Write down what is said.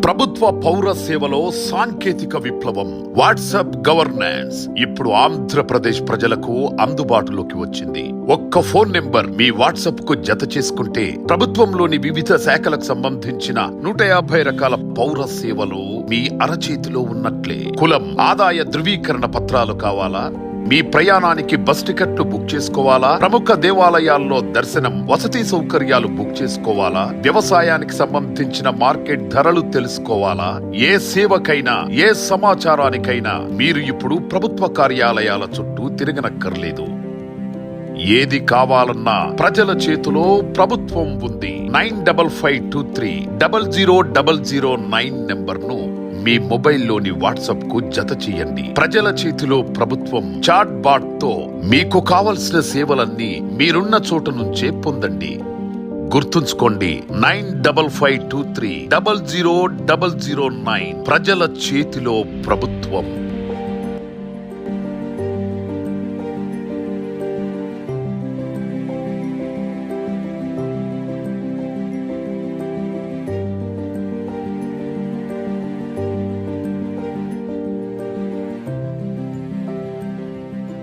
ప్రభుత్వ పౌర సేవలో సాంకేతిక విప్లవం వాట్సాప్ గవర్నెన్స్ ఇప్పుడు ఆంధ్రప్రదేశ్ ప్రజలకు అందుబాటులోకి వచ్చింది. ఒక్క ఫోన్ నెంబర్ మీ వాట్సాప్ కు జత చేసుకుంటే ప్రభుత్వంలోని వివిధ శాఖలకు సంబంధించిన 150 రకాల పౌర సేవలు మీ అరచేతిలో ఉన్నట్లే. కులం, ఆదాయ ధృవీకరణ పత్రాలు కావాలా? మీ ప్రయాణానికి బస్ టికెట్లు బుక్ చేసుకోవాలా? ప్రముఖ దేవాలయాల్లో దర్శనం, వసతి సౌకర్యాలు బుక్ చేసుకోవాలా? వ్యవసాయానికి సంబంధించిన మార్కెట్ ధరలు తెలుసుకోవాలా? ఏ సేవకైనా, ఏ సమాచారానికైనా మీరు ఇప్పుడు ప్రభుత్వ కార్యాలయాల చుట్టూ తిరగనక్కర్లేదు. ఏది కావాలన్నా ప్రజల చేతిలో ప్రభుత్వం ఉంది. 9553000009 నెంబర్ను మీ మొబైల్లోని వాట్సాప్ కు జత చేయండి. ప్రజల చేతిలో ప్రభుత్వం చాట్ బాట్ తో మీకు కావలసిన సేవలన్నీ మీరున్న చోట నుంచే పొందండి. గుర్తుంచుకోండి, 9553000009 ప్రజల చేతిలో ప్రభుత్వం.